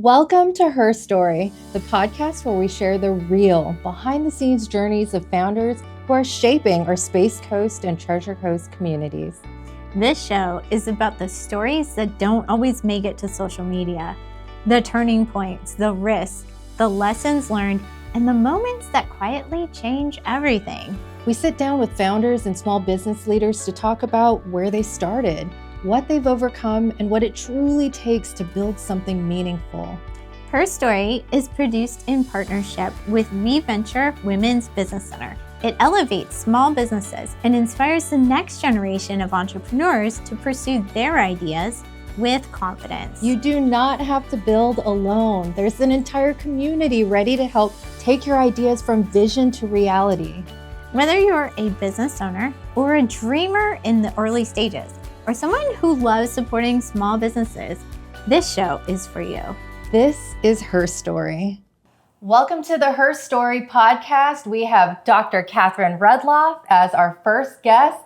Welcome to HerStory, the podcast where we share the real, behind-the-scenes journeys of founders who are shaping our Space Coast and Treasure Coast communities. This show is about the stories that don't always make it to social media, the turning points, the risks, the lessons learned, and the moments that quietly change everything. We sit down with founders and small business leaders to talk about where they started, what they've overcome, and what it truly takes to build something meaningful. HerStory is produced in partnership with weVENTURE Women's Business Center. It elevates small businesses and inspires the next generation of entrepreneurs to pursue their ideas with confidence. You do not have to build alone. There's an entire community ready to help take your ideas from vision to reality. Whether you're a business owner or a dreamer in the early stages, or someone who loves supporting small businesses, this show is for you. This is HerStory. Welcome to the HerStory podcast. We have Dr. Kathryn Rudloff as our first guest.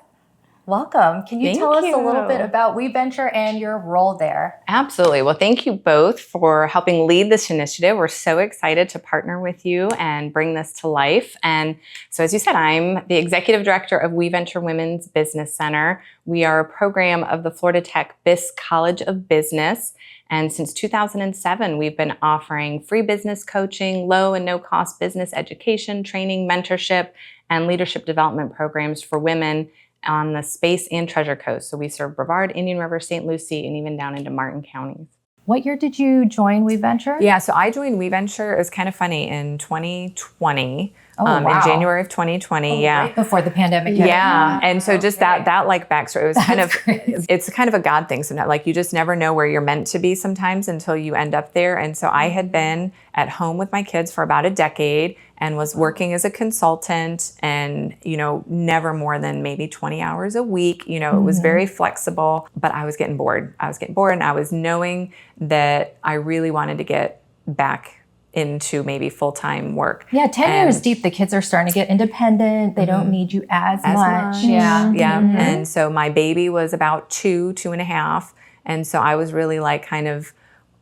Welcome. Can you tell us a little bit about weVENTURE and your role there? Absolutely. Well, thank you both for helping lead this initiative. We're so excited to partner with you and bring this to life. And so as you said, I'm the executive director of weVENTURE Women's Business Center. We are a program of the Florida Tech BIS College of Business. And since 2007, we've been offering free business coaching, low and no cost business education, training, mentorship, and leadership development programs for women on the Space and Treasure Coast. So we serve Brevard, Indian River, St. Lucie, and even down into Martin counties. What year did you join weVENTURE? Yeah, so I joined weVENTURE, it was kind of funny, in 2020. Wow. In January of 2020, yeah. Right before the pandemic hit. Yeah, and so just that like backstory, it was kind of, it's kind of a God thing sometimes. Like you just never know where you're meant to be sometimes until you end up there. And so I had been at home with my kids for about a decade and was working as a consultant and, never more than maybe 20 hours a week. It was very flexible, but I was getting bored. And I was knowing that I really wanted to get back into maybe full-time work. Yeah, 10 years deep, the kids are starting to get independent. They don't need you as much. Yeah. And so my baby was about 2.5. And so I was really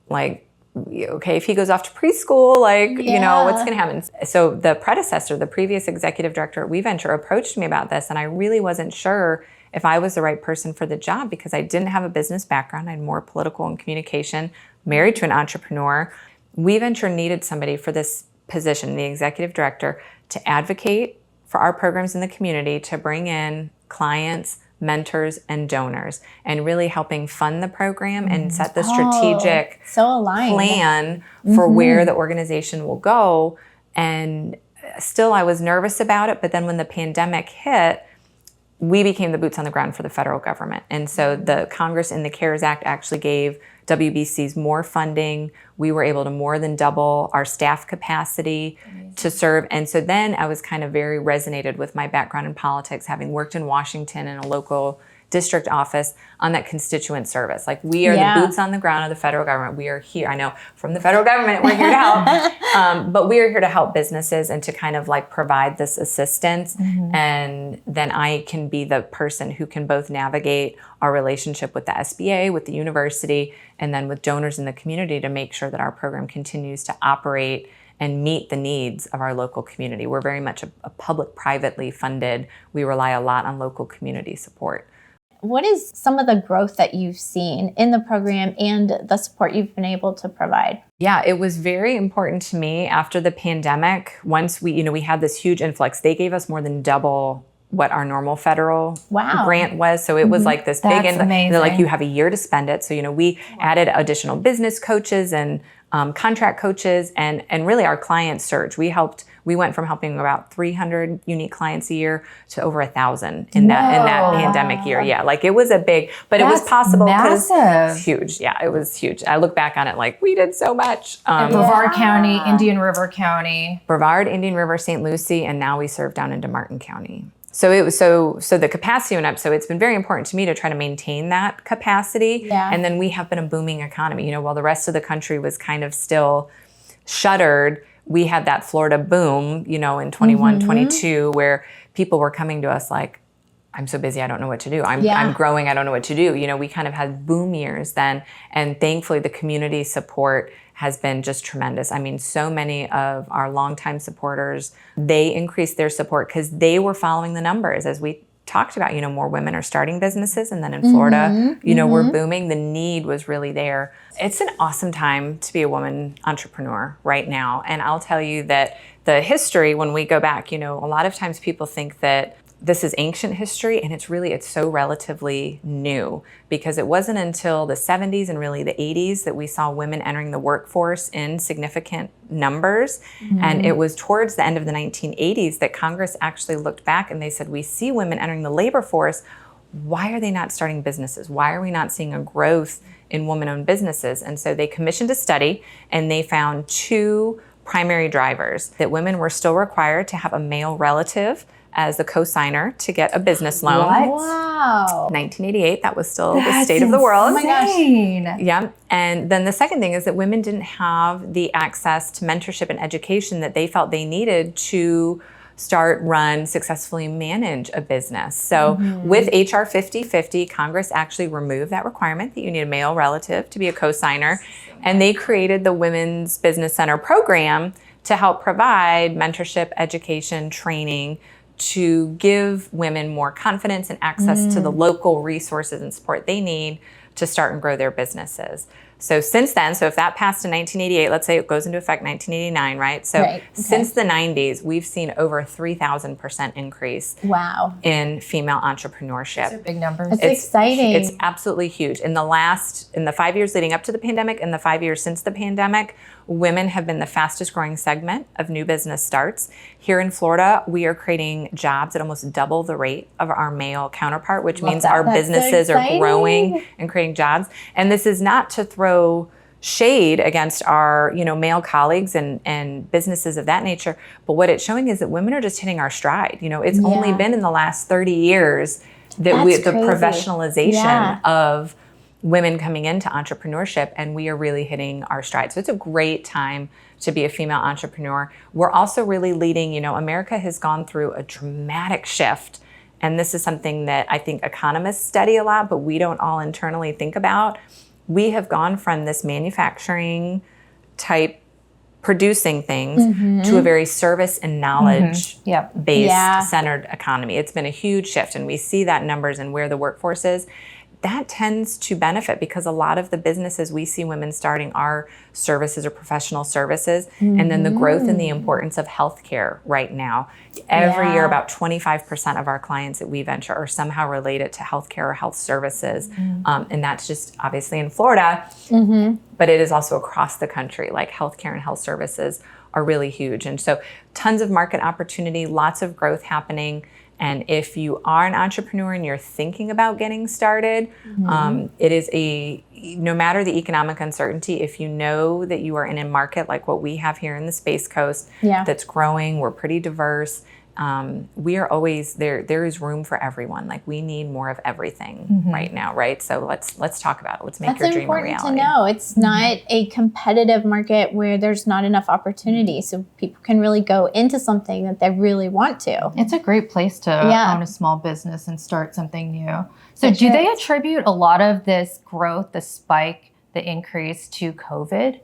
okay, if he goes off to preschool, what's going to happen? So the predecessor, the previous executive director at weVENTURE approached me about this, and I really wasn't sure if I was the right person for the job because I didn't have a business background. I had more political and communication, married to an entrepreneur. weVENTURE needed somebody for this position, the executive director, to advocate for our programs in the community, to bring in clients, mentors, and donors, and really helping fund the program and set the strategic plan for where the organization will go. And still, I was nervous about it, but then when the pandemic hit, we became the boots on the ground for the federal government. And so the Congress in the CARES Act actually gave WBCs more funding. We were able to more than double our staff capacity to serve. And so then I was kind of very resonated with my background in politics, having worked in Washington in a local district office on that constituent service. Like we are the boots on the ground of the federal government. We are here. I know from the federal government, we're here to help, but we are here to help businesses and to kind of provide this assistance. And then I can be the person who can both navigate our relationship with the SBA, with the university, and then with donors in the community to make sure that our program continues to operate and meet the needs of our local community. We're very much a public-privately funded. We rely a lot on local community support. What is some of the growth that you've seen in the program and the support you've been able to provide? Yeah, it was very important to me after the pandemic. Once we had this huge influx, they gave us more than double what our normal federal grant was. So it was like this big, and they're like, you have a year to spend it. So, we added additional business coaches and contract coaches and really our client surge. We went from helping about 300 unique clients a year to over 1,000 in that pandemic year. Yeah, it was a big, but it was possible because it's huge. Yeah, it was huge. I look back on it we did so much. Brevard County, Indian River County. Brevard, Indian River, St. Lucie, and now we serve down into Martin County. So it was so the capacity went up. So it's been very important to me to try to maintain that capacity. Yeah. And then we have been a booming economy. While the rest of the country was kind of still shuttered, we had that Florida boom, in 21, 22, where people were coming to us like, I'm so busy, I don't know what to do. I'm growing, I don't know what to do. We kind of had boom years then. And thankfully the community support has been just tremendous. I mean, so many of our longtime supporters, they increased their support because they were following the numbers. As we talked about, more women are starting businesses, and then in Florida, we're booming. The need was really there. It's an awesome time to be a woman entrepreneur right now. And I'll tell you that the history, when we go back, a lot of times people think that this is ancient history, and it's so relatively new, because it wasn't until the 70s and really the 80s that we saw women entering the workforce in significant numbers. And it was towards the end of the 1980s that Congress actually looked back and they said, we see women entering the labor force. Why are they not starting businesses? Why are we not seeing a growth in woman-owned businesses? And so they commissioned a study, and they found two primary drivers: that women were still required to have a male relative as the co-signer to get a business loan. What? Wow. 1988, that was still the state of the world. Oh my gosh. Yeah. And then the second thing is that women didn't have the access to mentorship and education that they felt they needed to start, run, successfully manage a business. So with HR 5050, Congress actually removed that requirement that you need a male relative to be a co-signer. And they created the Women's Business Center program to help provide mentorship, education, training, to give women more confidence and access to the local resources and support they need to start and grow their businesses. So since then, so if that passed in 1988, let's say it goes into effect 1989, right? So since the 90s, we've seen over a 3,000% increase in female entrepreneurship. Those are big numbers. It's exciting. It's absolutely huge. In the 5 years leading up to the pandemic and the 5 years since the pandemic, women have been the fastest growing segment of new business starts. Here in Florida, we are creating jobs at almost double the rate of our male counterpart, which means our businesses are growing and creating jobs. And this is not to throw shade against our, male colleagues and businesses of that nature, but what it's showing is that women are just hitting our stride. It's only been in the last 30 years that the professionalization of women coming into entrepreneurship, and we are really hitting our stride. So it's a great time to be a female entrepreneur. We're also really leading, America has gone through a dramatic shift. And this is something that I think economists study a lot, but we don't all internally think about. We have gone from this manufacturing type producing things to a very service and knowledge based centered economy. It's been a huge shift, and we see that in numbers and where the workforce is. That tends to benefit because a lot of the businesses we see women starting are services or professional services. And then the growth and the importance of healthcare right now. Every year, about 25% of our clients at weVENTURE are somehow related to healthcare or health services. And that's just obviously in Florida, but it is also across the country. Like healthcare and health services are really huge. And so tons of market opportunity, lots of growth happening. And if you are an entrepreneur and you're thinking about getting started, it is no matter the economic uncertainty, if you know that you are in a market like what we have here in the Space Coast that's growing, we're pretty diverse. We are always there. There is room for everyone. Like we need more of everything right now, right? So let's talk about it. Let's make your dream a reality. That's important to know. It's not a competitive market where there's not enough opportunity, so people can really go into something that they really want to. It's a great place to own a small business and start something new. So do they attribute a lot of this growth, the spike, the increase to COVID?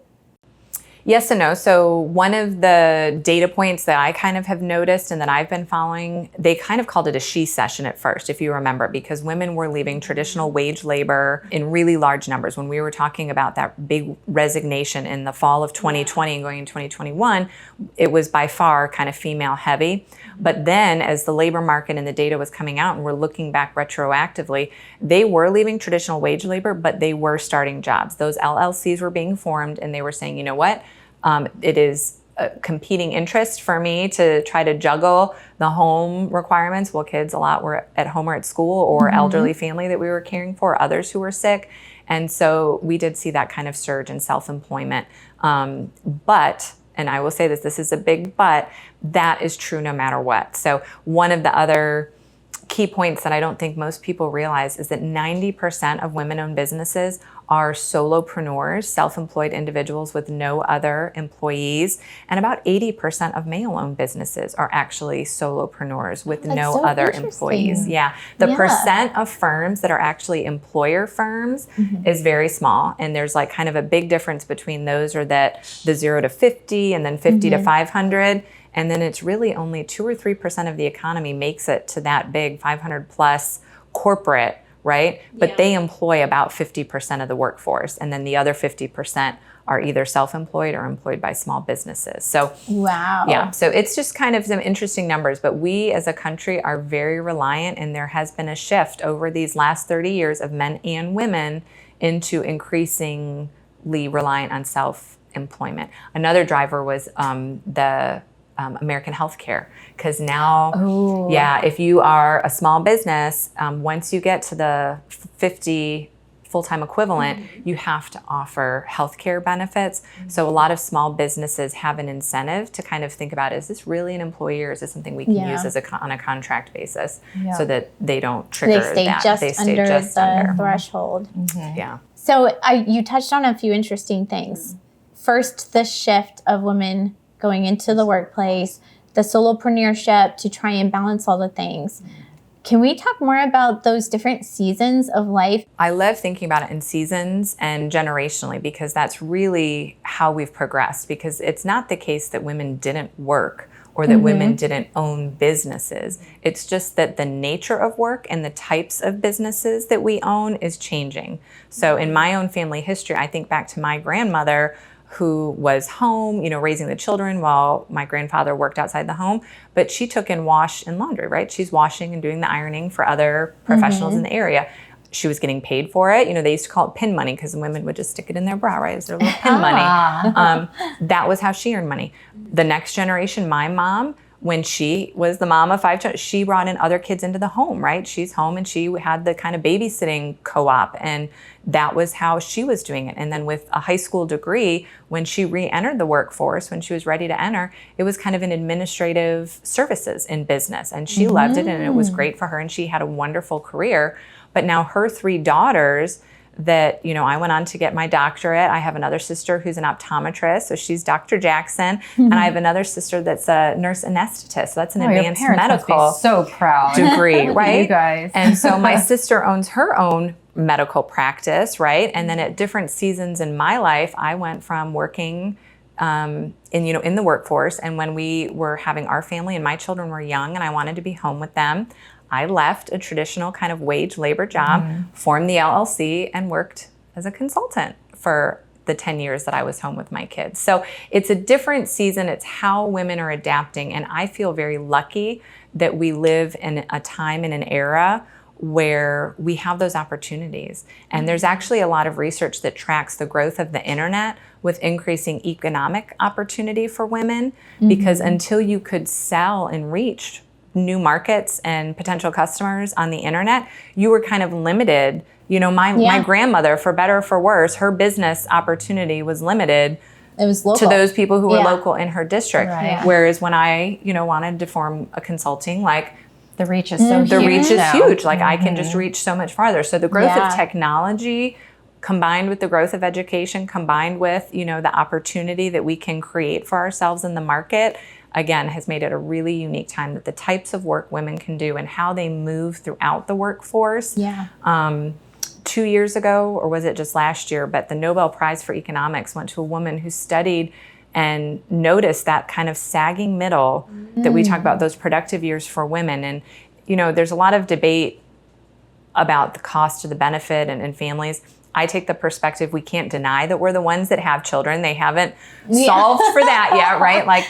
Yes and no. So one of the data points that I kind of have noticed and that I've been following, they kind of called it a She-cession at first, if you remember, because women were leaving traditional wage labor in really large numbers. When we were talking about that big resignation in the fall of 2020 and going into 2021, it was by far kind of female heavy. But then as the labor market and the data was coming out and we're looking back retroactively, they were leaving traditional wage labor, but they were starting jobs. Those LLCs were being formed and they were saying, you know what? It is a competing interest for me to try to juggle the home requirements. Well, kids a lot were at home or at school, or elderly family that we were caring for, others who were sick. And so we did see that kind of surge in self-employment. But, and I will say this is a big but, that is true no matter what. So one of the other key points that I don't think most people realize is that 90% of women-owned businesses are solopreneurs, self-employed individuals with no other employees. And about 80% of male-owned businesses are actually solopreneurs with no other employees. Yeah. The percent of firms that are actually employer firms is very small. And there's like kind of a big difference between those or that the 0 to 50 and then 50 to 500. And then it's really only 2 or 3% of the economy makes it to that big 500 plus corporate, right? But they employ about 50% of the workforce. And then the other 50% are either self-employed or employed by small businesses. So, yeah, so it's just kind of some interesting numbers, but we as a country are very reliant, and there has been a shift over these last 30 years of men and women into increasingly reliant on self-employment. Another driver was the American healthcare, because now, if you are a small business, once you get to the 50 full-time equivalent, you have to offer healthcare benefits. So a lot of small businesses have an incentive to kind of think about, is this really an employee, or is this something we can use as on a contract basis, so that they don't trigger they stay that. Just they stay under just the under threshold. Yeah. So you touched on a few interesting things. First, the shift of women going into the workplace, the solopreneurship to try and balance all the things. Can we talk more about those different seasons of life? I love thinking about it in seasons and generationally, because that's really how we've progressed. Because it's not the case that women didn't work or that women didn't own businesses. It's just that the nature of work and the types of businesses that we own is changing. So in my own family history, I think back to my grandmother, who was home, raising the children while my grandfather worked outside the home. But she took in wash and laundry, right? She's washing and doing the ironing for other professionals in the area. She was getting paid for it. They used to call it pin money, because the women would just stick it in their bra, right? It's their little pin money. That was how she earned money. The next generation, my mom, when she was the mom of 5 children, she brought in other kids into the home, right? She's home, and she had the kind of babysitting co-op, and that was how she was doing it. And then with a high school degree, when she re-entered the workforce, when she was ready to enter, it was kind of an administrative services in business, and she loved it, and it was great for her, and she had a wonderful career. But now her 3 daughters that, I went on to get my doctorate. I have another sister who's an optometrist, so she's Dr. Jackson. And I have another sister that's a nurse anesthetist, so that's an advanced medical must be so proud degree, right? You guys. And so my sister owns her own medical practice, right? And then at different seasons in my life, I went from working in the workforce, and when we were having our family and my children were young and I wanted to be home with them, I left a traditional kind of wage labor job, formed the LLC, and worked as a consultant for the 10 years that I was home with my kids. So it's a different season. It's how women are adapting. And I feel very lucky that we live in a time and an era where we have those opportunities. And there's actually a lot of research that tracks the growth of the internet with increasing economic opportunity for women, because until you could sell and reach new markets and potential customers on the internet, you were kind of limited. My grandmother, for better or for worse, her business opportunity was limited. It was local. To those people who were local in her district. Right. Whereas when I, wanted to form a consulting, like, the reach is so huge. The reach is huge. Like, I can just reach so much farther. So the growth of technology combined with the growth of education, combined with, the opportunity that we can create for ourselves in the market, again, has made it a really unique time that the types of work women can do and how they move throughout the workforce. 2 years ago, or was it just last year, but the Nobel Prize for Economics went to a woman who studied and noticed that kind of sagging middle that we talk about, those productive years for women. And, there's a lot of debate about the cost or the benefit and families. I take the perspective, we can't deny that we're the ones that have children. They haven't solved for that yet, right? Like,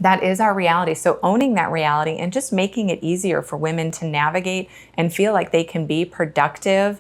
that is our reality. So owning that reality and just making it easier for women to navigate and feel like they can be productive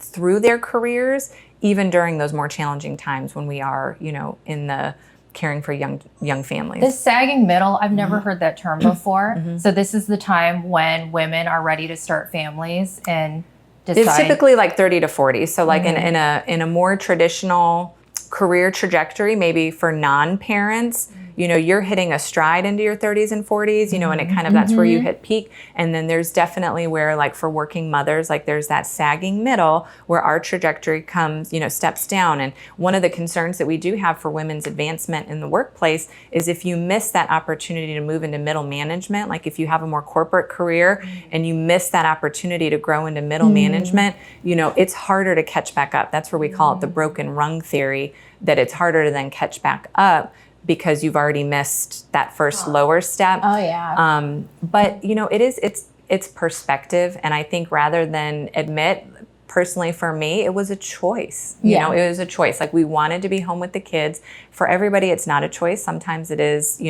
through their careers, even during those more challenging times when we are, in the caring for young families. The sagging middle, I've never heard that term before. So this is the time when women are ready to start families and decide. It's typically like 30 to 40. So like in a more traditional career trajectory, maybe for non-parents, you're hitting a stride into your 30s and 40s, and it kind of, that's where you hit peak. And then there's definitely where, like for working mothers, like there's that sagging middle where our trajectory comes, steps down. And one of the concerns that we do have for women's advancement in the workplace is if you miss that opportunity to move into middle management, like if you have a more corporate career and you miss that opportunity to grow into middle management, it's harder to catch back up. That's where we call it the broken rung theory, that it's harder to then catch back up because you've already missed that first lower step. Oh yeah. But it's perspective. And I think rather than admit, personally for me, it was a choice. It was a choice. Like we wanted to be home with the kids. For everybody, it's not a choice. Sometimes it is,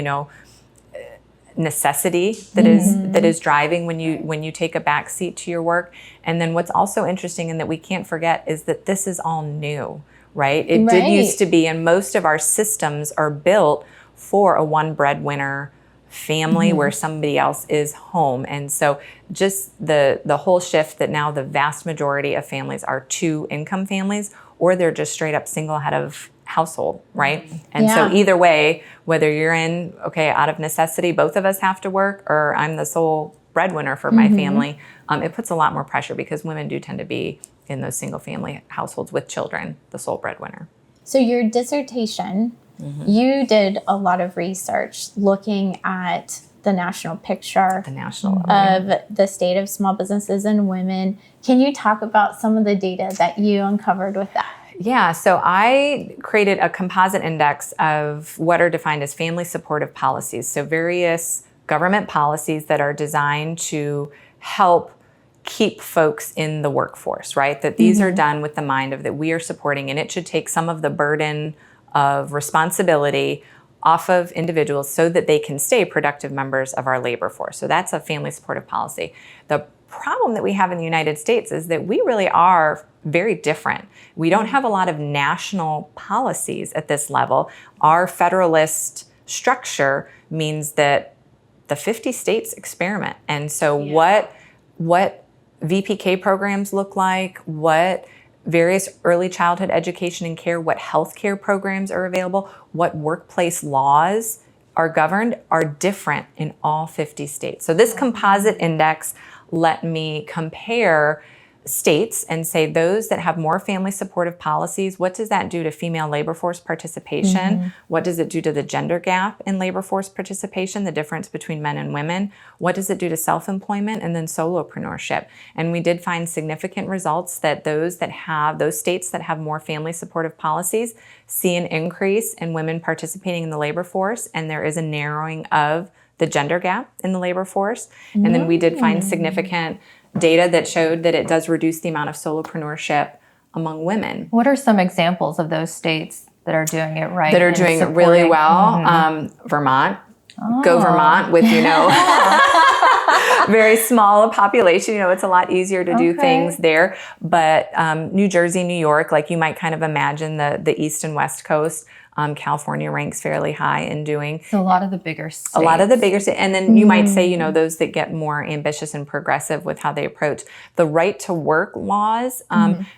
necessity that is driving when you take a back seat to your work. And then what's also interesting and that we can't forget is that this is all new, right? It did used to be, and most of our systems are built for a one breadwinner family where somebody else is home. And so just the whole shift that now the vast majority of families are two income families, or they're just straight up single head of household, right? And so either way, whether you're out of necessity, both of us have to work, or I'm the sole breadwinner for my family, it puts a lot more pressure because women do tend to be in those single family households with children, the sole breadwinner. So your dissertation, you did a lot of research looking at the national picture of the state of small businesses and women. Can you talk about some of the data that you uncovered with that? Yeah, so I created a composite index of what are defined as family supportive policies. So various government policies that are designed to help keep folks in the workforce, right? That these are done with the mind of that we are supporting, and it should take some of the burden of responsibility off of individuals so that they can stay productive members of our labor force. So that's a family supportive policy. The problem that we have in the United States is that we really are very different. We don't have a lot of national policies at this level. Our federalist structure means that the 50 states experiment. And so what VPK programs look like, what various early childhood education and care, what healthcare programs are available, what workplace laws are governed are different in all 50 states. So this composite index let me compare states and say those that have more family supportive policies, what does that do to female labor force participation? What does it do to the gender gap in labor force participation, the difference between men and women? What does it do to self-employment and then solopreneurship? And we did find significant results that those states that have more family supportive policies see an increase in women participating in the labor force, and there is a narrowing of the gender gap in the labor force. And then we did find significant data that showed that it does reduce the amount of solopreneurship among women. What are some examples of those states that are doing it right? That are doing it really well? Vermont. Go Vermont with, very small population. It's a lot easier to do things there. But New Jersey, New York, like you might kind of imagine the East and West Coast. California ranks fairly high in doing. So a lot of the bigger states. A lot of the bigger states. And then you might say, those that get more ambitious and progressive with how they approach. The right to work laws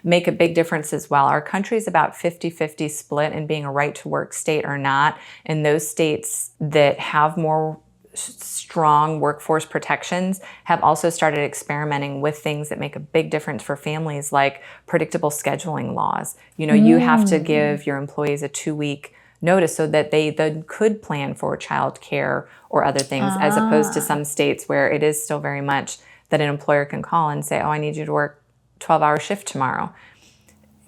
make a big difference as well. Our country is about 50-50 split in being a right to work state or not. And those states that have more strong workforce protections have also started experimenting with things that make a big difference for families, like predictable scheduling laws. You have to give your employees a 2-week notice so that they then could plan for child care or other things, as opposed to some states where it is still very much that an employer can call and say, I need you to work 12-hour shift tomorrow.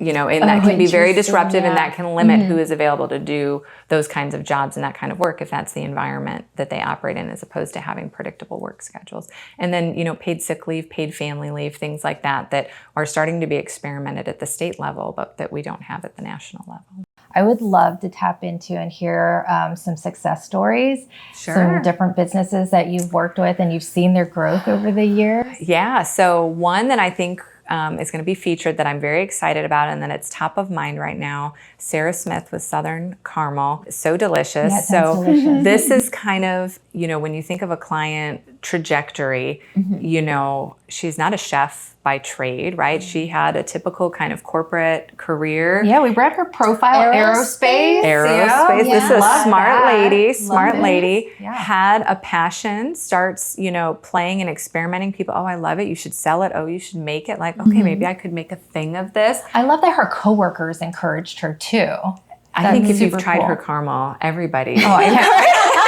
And that can be very disruptive, and that can limit who is available to do those kinds of jobs and that kind of work if that's the environment that they operate in, as opposed to having predictable work schedules. And then, paid sick leave, paid family leave, things like that are starting to be experimented at the state level, but that we don't have at the national level. I would love to tap into and hear some success stories, some different businesses that you've worked with and you've seen their growth over the years. Yeah, so one that I think is going to be featured that I'm very excited about, and then it's top of mind right now. Sarah Smith with Southern Caramel. So delicious. Yeah, delicious. This is kind of, when you think of a client trajectory. You know, she's not a chef by trade, right? She had a typical kind of corporate career. Yeah, we read her profile, aerospace. Aerospace. This is a smart lady, Yeah. had a passion, starts, you know, playing and experimenting. People, oh, I love it. You should sell it. Oh, you should make it. Like, okay, maybe I could make a thing of this. I love that her coworkers encouraged her too. I think if you've tried her caramel, everybody. Oh,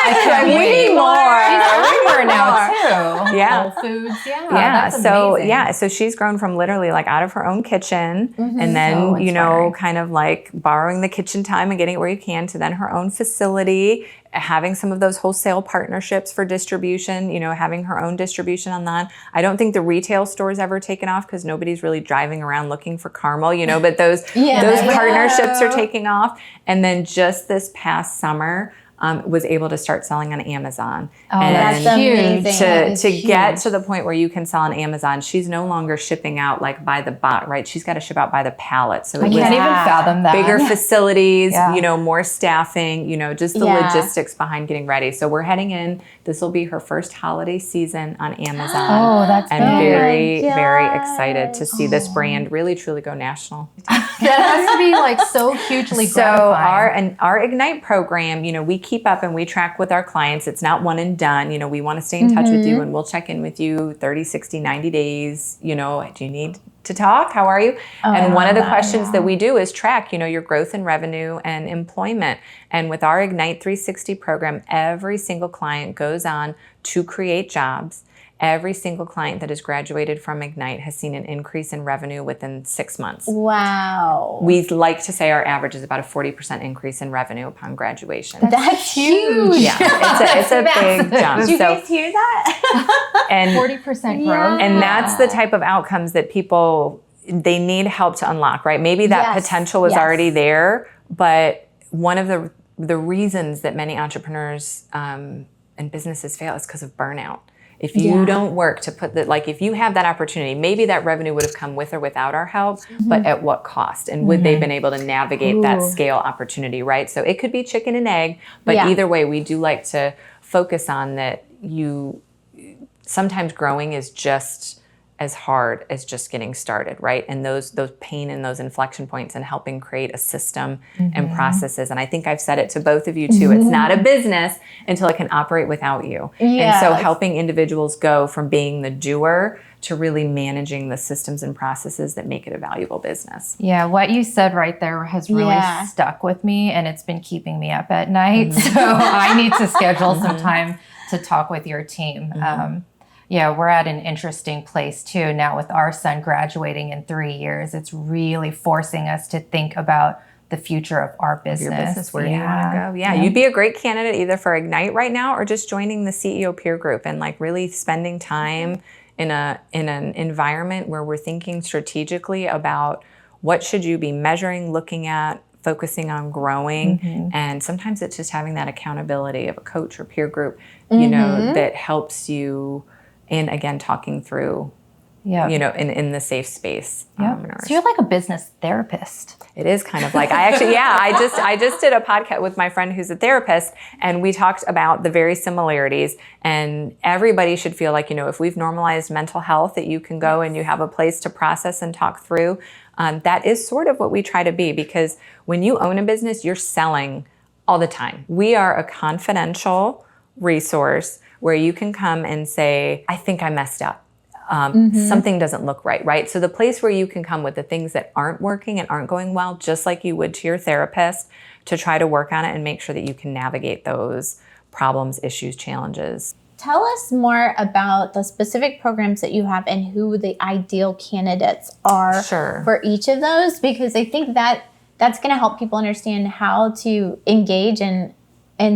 I can't we wait. need more. She's everywhere now too. Yeah. Whole Foods. Yeah. Yeah. That's So amazing. so she's grown from literally like out of her own kitchen, and then So you know, inspiring. kind of like borrowing the kitchen time and getting it where you can, to then her own facility, having some of those wholesale partnerships for distribution, you know, having her own distribution on that. I don't think the retail store's ever taken off because nobody's really driving around looking for caramel, you know, but those partnerships are taking off. And then just this past summer, was able to start selling on Amazon. Oh, and that's huge. to get to the point where you can sell on Amazon, she's no longer shipping out like by the bot, right? She's got to ship out by the pallet. So I can't even fathom that. bigger facilities, Yeah. you know, more staffing, you know, just the logistics behind getting ready. So we're heading in. This will be her first holiday season on Amazon. Oh, that's and big. very, very excited to see this brand really truly go national. That has to be like so hugely So gratifying. our Ignite program, you know, we keep up and we track with our clients. It's not one and done. You know, we want to stay in touch with you, and we'll check in with you 30, 60, 90 days. You know, do you need to talk? How are you? And one of the questions that we do is track, you know, your growth in revenue and employment. And with our Ignite 360 program, every single client goes on to create jobs. Every single client that has graduated from Ignite has seen an increase in revenue within 6 months. Wow. We like to say our average is about a 40% increase in revenue upon graduation. That's huge. Yeah, it's a big jump. Did you guys hear that? and 40% growth. and that's the type of outcomes that people, they need help to unlock, right? Maybe that potential was already there, but one of the reasons that many entrepreneurs and businesses fail is because of burnout. If you don't work to put like if you have that opportunity, maybe that revenue would have come with or without our help, but at what cost? And would they have been able to navigate that scale opportunity, right? So it could be chicken and egg, but either way, we do like to focus on that. Sometimes growing is just as hard as just getting started, right? And those pain and those inflection points and helping create a system and processes. And I think I've said it to both of you too. It's not a business until it can operate without you. And so helping individuals go from being the doer to really managing the systems and processes that make it a valuable business. Yeah, what you said right there has really stuck with me, and it's been keeping me up at night. So I need to schedule some time to talk with your team. Yeah, we're at an interesting place too now with our son graduating in 3 years. It's really forcing us to think about the future of our business. Your business, where do you want to go? Yeah, you'd be a great candidate either for Ignite right now or just joining the CEO peer group and like really spending time in an environment where we're thinking strategically about what should you be measuring, looking at, focusing on growing. And sometimes it's just having that accountability of a coach or peer group, you know, that helps you. And again, talking through, you know, in the safe space. So you're like a business therapist. It is kind of like, I just did a podcast with my friend who's a therapist, and we talked about the very similarities. And everybody should feel like, you know, if we've normalized mental health, that you can go and you have a place to process and talk through. That is sort of what we try to be, because when you own a business, you're selling all the time. We are a confidential resource where you can come and say, I think I messed up. Something doesn't look right? So the place where you can come with the things that aren't working and aren't going well, just like you would to your therapist, to try to work on it and make sure that you can navigate those problems, issues, challenges. Tell us more about the specific programs that you have and who the ideal candidates are for each of those, because I think that that's going to help people understand how to engage and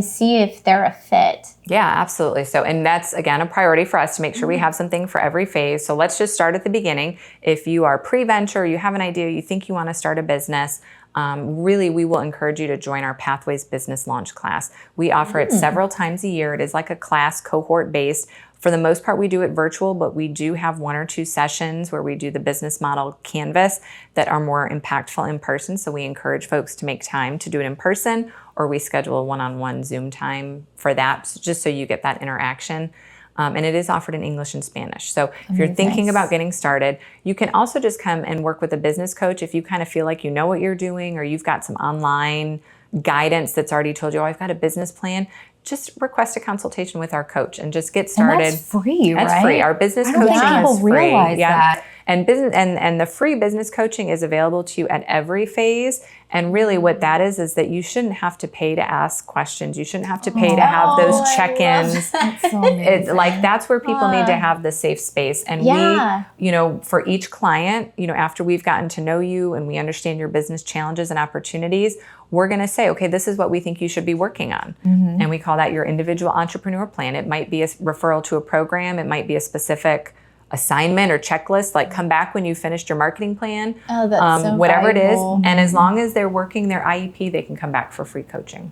see if they're a fit. Yeah, absolutely. So, and that's, again, a priority for us to make sure we have something for every phase. So let's just start at the beginning. If you are pre-venture, you have an idea, you think you want to start a business, really, we will encourage you to join our Pathways Business Launch class. We offer it several times a year. It is like a class, cohort-based. For the most part, we do it virtual, but we do have 1 or 2 sessions where we do the business model canvas that are more impactful in person. So we encourage folks to make time to do it in person, or we schedule a one-on-one Zoom time for that, just so you get that interaction. And it is offered in English and Spanish. So if you're thinking about getting started, you can also just come and work with a business coach if you kind of feel like you know what you're doing, or you've got some online guidance that's already told you, oh, I've got a business plan. Just request a consultation with our coach and just get started. And that's free, right? That's free. Our business coaching is free. Realize that. And the free business coaching is available to you at every phase. And really what that is that you shouldn't have to pay to ask questions. You shouldn't have to pay to have those check-ins. That's so amazing. It's like, that's where people need to have the safe space. And we, for each client, after we've gotten to know you and we understand your business challenges and opportunities, we're going to say, okay, this is what we think you should be working on. And we call that your individual entrepreneur plan. It might be a referral to a program. It might be a specific assignment or checklist, like come back when you finished your marketing plan, whatever it is. And as long as they're working their IEP, they can come back for free coaching.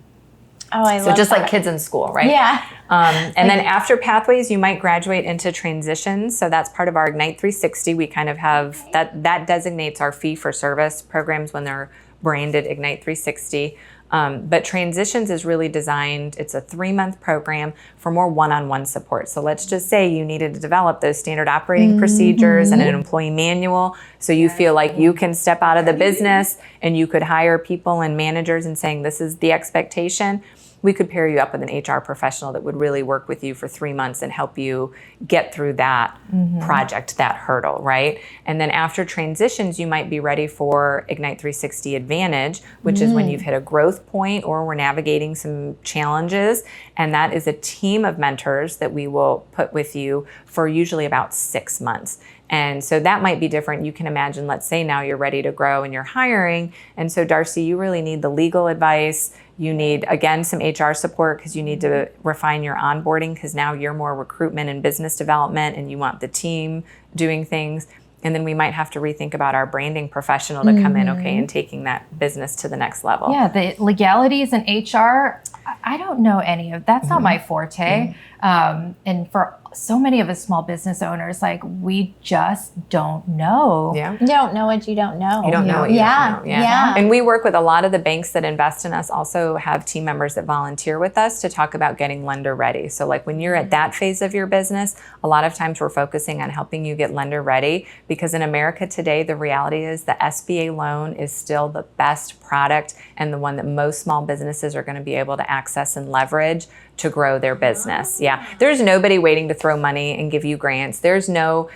Oh, I love So just that. like kids in school, right? Yeah. And then after Pathways, you might graduate into transitions. So that's part of our Ignite 360. We kind of have that designates our fee for service programs when they're branded Ignite 360. But Transitions is really designed, it's a 3-month program for more one-on-one support. So let's just say you needed to develop those standard operating procedures and an employee manual so you feel like you can step out of the business and you could hire people and managers and saying this is the expectation. We could pair you up with an HR professional that would really work with you for 3 months and help you get through that project, that hurdle, right? And then after Transitions, you might be ready for Ignite 360 Advantage, which is when you've hit a growth point or we're navigating some challenges. And that is a team of mentors that we will put with you for usually about 6 months. And so that might be different. You can imagine, let's say now you're ready to grow and you're hiring. And so Darcy, you really need the legal advice. You need, again, some HR support because you need to refine your onboarding because now you're more recruitment and business development and you want the team doing things. And then we might have to rethink about our branding professional to come in, and taking that business to the next level. Yeah, the legalities and HR, I don't know any of that's not my forte. And for so many of us small business owners, like we just don't know. Yeah. You don't know what you don't know. You don't know what you don't know. Yeah. And we work with a lot of the banks that invest in us also have team members that volunteer with us to talk about getting lender ready. So like when you're at that phase of your business, a lot of times we're focusing on helping you get lender ready because in America today, the reality is the SBA loan is still the best product and the one that most small businesses are going to be able to access and leverage to grow their business. Yeah. There's nobody waiting to throw money and give you grants. There's no,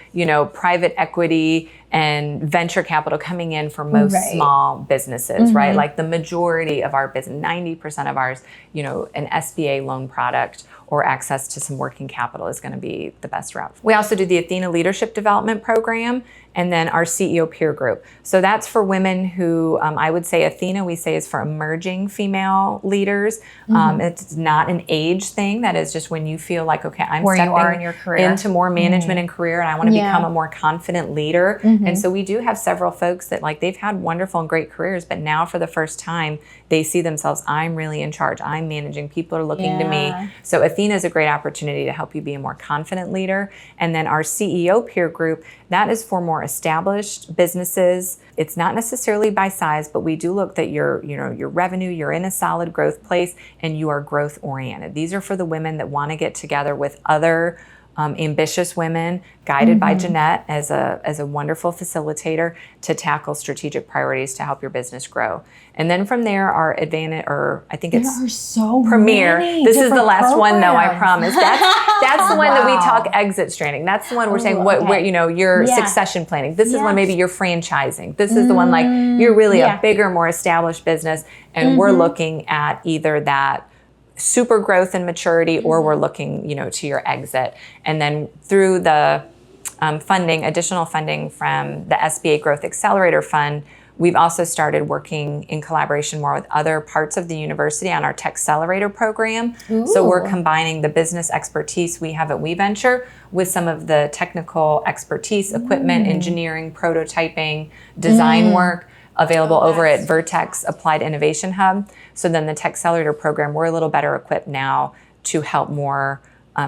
private equity and venture capital coming in for most small businesses, right? Like the majority of our business, 90% of ours, an SBA loan product or access to some working capital is going to be the best route. We also do the Athena Leadership Development Program and then our CEO peer group. So that's for women who, I would say Athena, we say is for emerging female leaders. It's not an age thing. That is just when you feel like, okay, I'm Where stepping you are in your career. into more management and career and I want to become a more confident leader. And so we do have several folks that like they've had wonderful and great careers, but now for the first time, they see themselves, I'm really in charge. I'm managing. People are looking to me. So Athena is a great opportunity to help you be a more confident leader. And then our CEO peer group, that is for more established businesses. It's not necessarily by size, but we do look that your revenue, you're in a solid growth place and you are growth oriented. These are for the women that want to get together with other ambitious women, guided by Jeanette as a wonderful facilitator to tackle strategic priorities to help your business grow. And then from there, our advantage, or I think it's so Premier. This is the last one, though. I programs. promise. That's the one that we talk exit training. That's the one we're saying where your succession planning. This is one maybe you're franchising. This is the one like you're really a bigger, more established business, and we're looking at either that super growth and maturity, or we're looking, to your exit. And then through the additional funding from the SBA Growth Accelerator Fund, we've also started working in collaboration more with other parts of the university on our Accelerator program. Ooh. So we're combining the business expertise we have at weVENTURE with some of the technical expertise, equipment, engineering, prototyping, design work, available over at Vertex Applied Innovation Hub. So then the Accelerator program, we're a little better equipped now to help more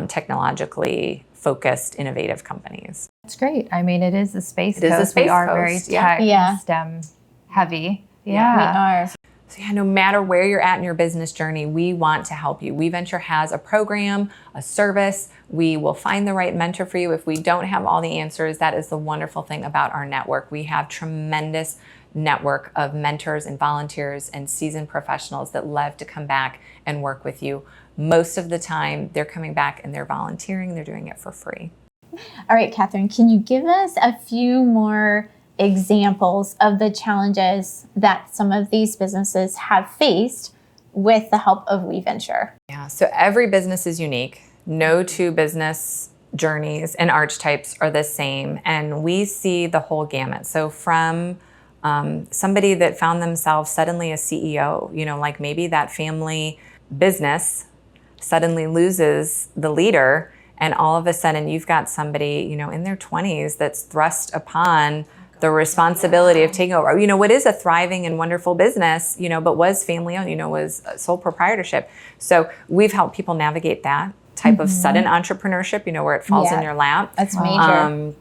technologically focused, innovative companies. That's great. I mean, it is a space It is a coast. space We are coast, very tech STEM heavy. Yeah, we are. So yeah, no matter where you're at in your business journey, we want to help you. weVENTURE has a program, a service. We will find the right mentor for you. If we don't have all the answers, that is the wonderful thing about our network. We have tremendous network of mentors and volunteers and seasoned professionals that love to come back and work with you. Most of the time, they're coming back and they're volunteering. They're doing it for free. All right, Kathryn, can you give us a few more examples of the challenges that some of these businesses have faced with the help of weVENTURE? Yeah, so every business is unique. No two business journeys and archetypes are the same, and we see the whole gamut. So from somebody that found themselves suddenly a CEO, like maybe that family business suddenly loses the leader, and all of a sudden you've got somebody, in their 20s that's thrust upon the responsibility of taking over, what is a thriving and wonderful business, but was family owned, was sole proprietorship. So we've helped people navigate that type of sudden entrepreneurship, where it falls in your lap. That's major.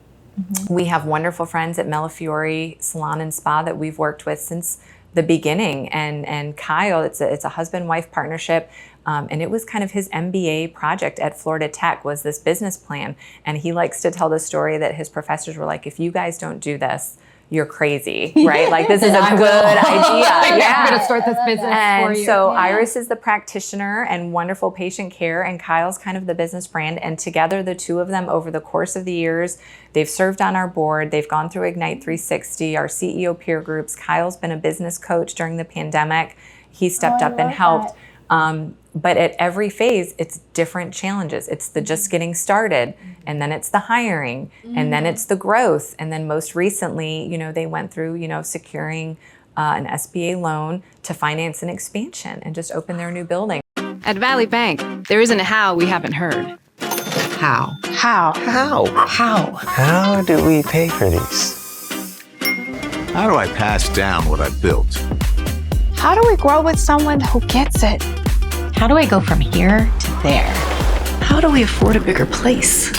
We have wonderful friends at Melifiore Salon and Spa that we've worked with since the beginning. And Kyle, it's a husband-wife partnership. And it was kind of his MBA project at Florida Tech was this business plan. And he likes to tell the story that his professors were like, if you guys don't do this, you're crazy, right? Like this is a good idea. Yeah, I'm going to start this business for you. So Iris is the practitioner and wonderful patient care, and Kyle's kind of the business brand. And together, the two of them over the course of the years, they've served on our board. They've gone through Ignite 360, our CEO peer groups. Kyle's been a business coach during the pandemic. He stepped up and helped. But at every phase, it's different challenges. It's the just getting started, and then it's the hiring, and then it's the growth. And then most recently, they went through, securing an SBA loan to finance an expansion and just open their new building. At Valley Bank, there isn't a how we haven't heard. How? How? How? How? How do we pay for these? How do I pass down what I built? How do we grow with someone who gets it? How do I go from here to there? How do we afford a bigger place?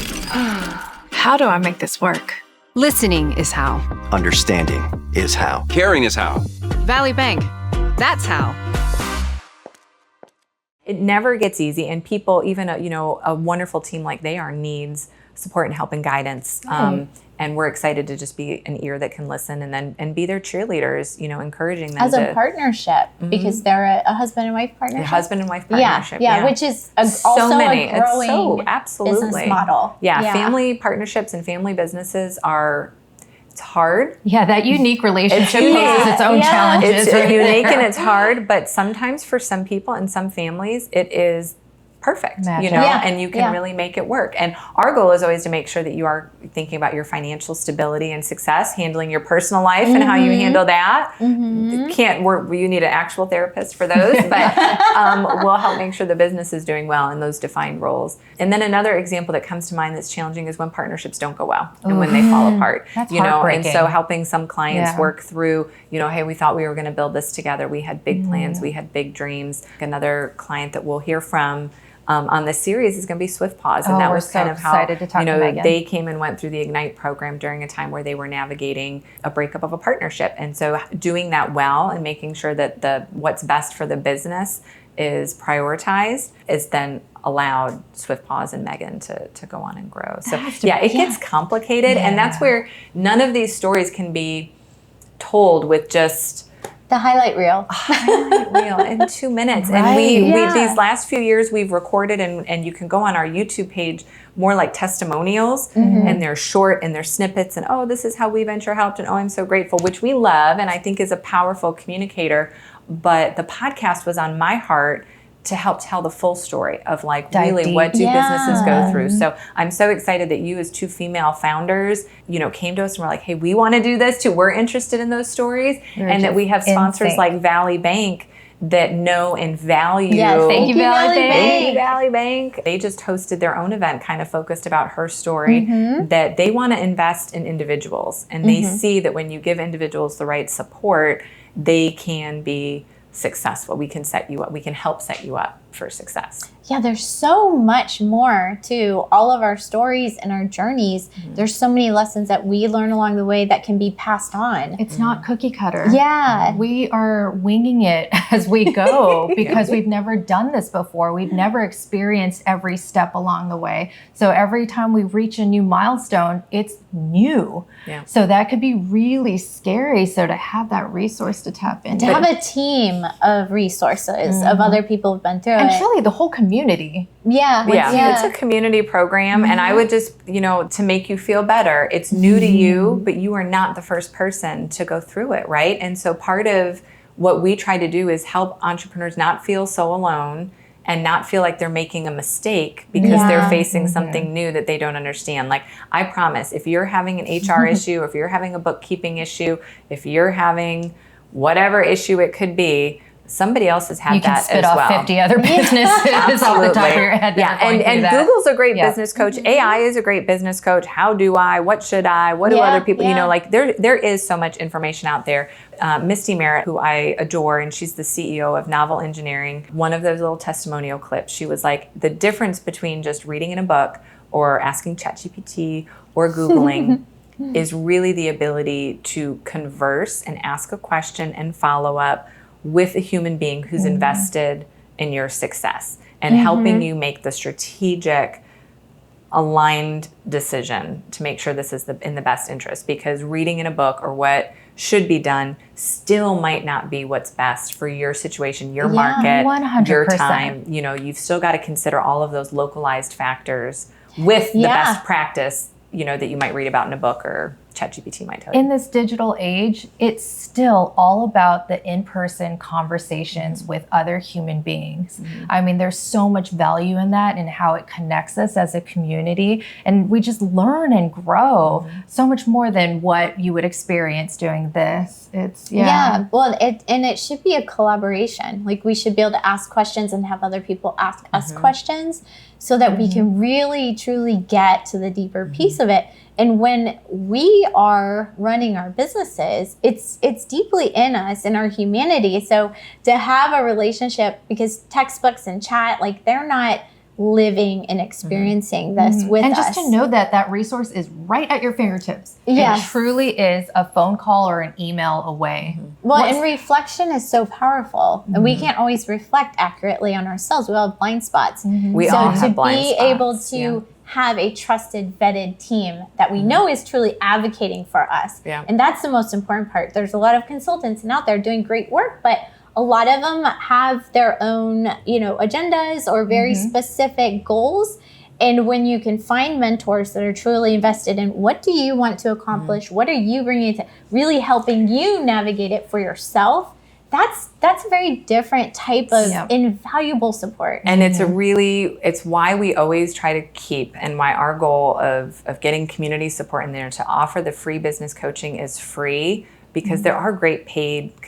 How do I make this work? Listening is how. Understanding is how. Caring is how. Valley Bank, that's how. It never gets easy, and people, even a wonderful team like they are, needs support and help and guidance. And we're excited to just be an ear that can listen and be their cheerleaders, encouraging them as a partnership, because they're a husband and wife partnership. A husband and wife partnership. Yeah, which is also a growing business model. Yeah, family partnerships and family businesses it's hard. Yeah, that unique relationship faces its own challenges. It's unique and it's hard, but sometimes for some people and some families, it is perfect, and you can really make it work. And our goal is always to make sure that you are thinking about your financial stability and success, handling your personal life and how you handle that. You need an actual therapist for those, but we'll help make sure the business is doing well in those defined roles. And then another example that comes to mind that's challenging is when partnerships don't go well and when they fall apart. That's heartbreaking. And so helping some clients work through, hey, we thought we were going to build this together. We had big plans. We had big dreams. Another client that we'll hear from on this series is going to be Paws, and that was kind of how they came and went through the Ignite program during a time where they were navigating a breakup of a partnership. And so doing that well and making sure that what's best for the business is prioritized is then allowed Paws and Megan to go on and grow. So it gets complicated, and that's where none of these stories can be told with just the highlight reel. In 2 minutes. And we these last few years we've recorded, and you can go on our YouTube page, more like testimonials, and they're short and they're snippets, and this is how weVENTURE helped, and I'm so grateful, which we love and I think is a powerful communicator. But the podcast was on my heart to help tell the full story of what do businesses go through. So I'm so excited that you, as two female founders, came to us and were like, hey, we want to do this too. We're interested in those stories. And that we have sponsors like Valley Bank that know and value. Yes, thank you, Valley Bank. Thank you, Valley Bank. They just hosted their own event kind of focused about HerStory, that they want to invest in individuals. And they see that when you give individuals the right support, they can be successful. We can set you up. We can help set you up for success. Yeah, there's so much more to all of our stories and our journeys. There's so many lessons that we learn along the way that can be passed on. It's not cookie cutter. Yeah. We are winging it as we go because we've never done this before. We've never experienced every step along the way. So every time we reach a new milestone, it's new. Yeah. So that could be really scary. So to have that resource to tap into. To have a team of resources of other people who've been through and it. truly the whole community. It's a community program. And I would just, to make you feel better, it's new to you, but you are not the first person to go through it, right? And so part of what we try to do is help entrepreneurs not feel so alone and not feel like they're making a mistake because they're facing something new that they don't understand. Like, I promise, if you're having an HR issue, if you're having a bookkeeping issue, if you're having whatever issue it could be, somebody else has had that as well. You can spit off 50 other businesses off the top of your head. Yeah, and Google's a great business coach. AI is a great business coach. How do I? What should I? What do other people? There is so much information out there. Misty Merritt, who I adore, and she's the CEO of Novel Engineering. One of those little testimonial clips, she was like, the difference between just reading in a book or asking ChatGPT or Googling is really the ability to converse and ask a question and follow up with a human being who's invested in your success and helping you make the strategic, aligned decision to make sure this is in the best interest. Because reading in a book or what should be done still might not be what's best for your situation, your market, 100%. your time. You've still got to consider all of those localized factors with the best practice, that you might read about in a book or ChatGPT might tell you. In this digital age, it's still all about the in-person conversations with other human beings. I mean, there's so much value in that and how it connects us as a community. And we just learn and grow so much more than what you would experience doing this. Well, it should be a collaboration. Like, we should be able to ask questions and have other people ask us questions so that we can really, truly get to the deeper piece of it. And when we are running our businesses, it's deeply in us, in our humanity. So to have a relationship, because textbooks and chat, like, they're not living and experiencing this with us. And just to know that resource is right at your fingertips. Yes. It truly is a phone call or an email away. Well, and reflection is so powerful. And we can't always reflect accurately on ourselves. We all have blind spots. We all have blind spots. So to be able to have a trusted, vetted team that we know is truly advocating for us. Yeah. And that's the most important part. There's a lot of consultants out there doing great work, but a lot of them have their own, agendas or very specific goals. And when you can find mentors that are truly invested in what do you want to accomplish, what are you bringing to really helping you navigate it for yourself, that's a very different type of invaluable support. And it's why we always try to keep, and why our goal of getting community support in there to offer the free business coaching is free, because there are great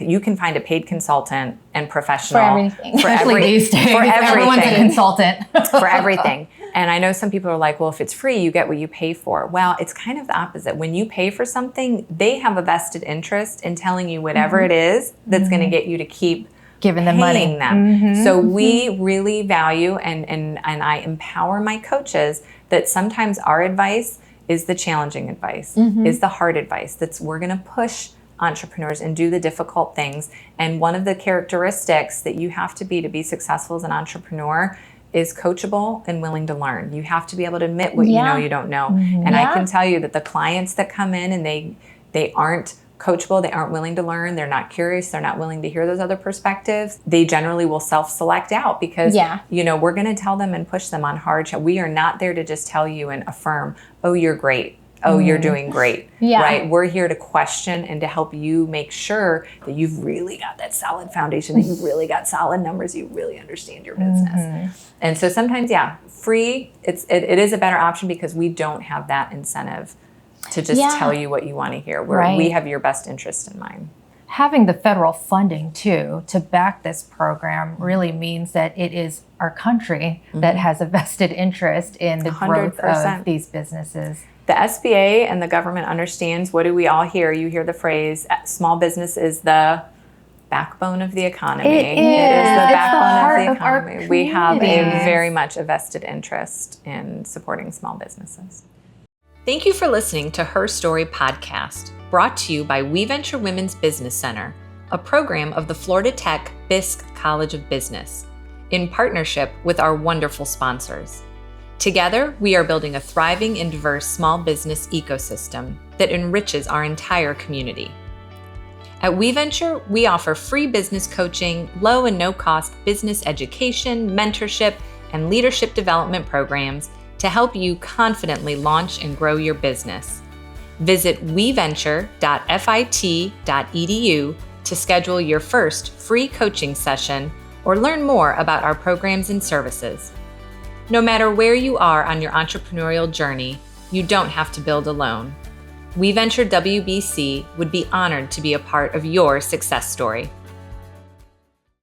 you can find a paid consultant and professional. For everything. Especially these days. For everything. Everyone's a consultant. For everything. And I know some people are like, well, if it's free, you get what you pay for. Well, it's kind of the opposite. When you pay for something, they have a vested interest in telling you whatever it is that's going to get you to keep giving them money. So we really value and I empower my coaches that sometimes our advice is the challenging advice, is the hard advice. We're going to push entrepreneurs and do the difficult things. And one of the characteristics that you have to be successful as an entrepreneur is coachable and willing to learn. You have to be able to admit what you know you don't know. And I can tell you that the clients that come in and they aren't coachable, they aren't willing to learn, they're not curious, they're not willing to hear those other perspectives, they generally will self-select out because we're going to tell them and push them on hard. We are not there to just tell you and affirm, oh, you're great. Oh, you're doing great, right? We're here to question and to help you make sure that you've really got that solid foundation, that you've really got solid numbers, you really understand your business. And so sometimes, free, it is a better option because we don't have that incentive to just tell you what you want to hear. We have your best interest in mind. Having the federal funding, too, to back this program really means that it is our country that has a vested interest in the growth 100%. of these businesses. The SBA and the government understands, what do we all hear? You hear the phrase, small business is the backbone of the economy. It is. It is the It's backbone the of the heart of our economy. We have a communities. very much a vested interest in supporting small businesses. Thank you for listening to Her Story podcast, brought to you by weVENTURE Women's Business Center, a program of the Florida Tech Bisque College of Business, in partnership with our wonderful sponsors. Together, we are building a thriving and diverse small business ecosystem that enriches our entire community. At weVENTURE, we offer free business coaching, low and no-cost business education, mentorship, and leadership development programs to help you confidently launch and grow your business. Visit weventure.fit.edu to schedule your first free coaching session or learn more about our programs and services. No matter where you are on your entrepreneurial journey, you don't have to build alone. weVENTURE WBC would be honored to be a part of your success story.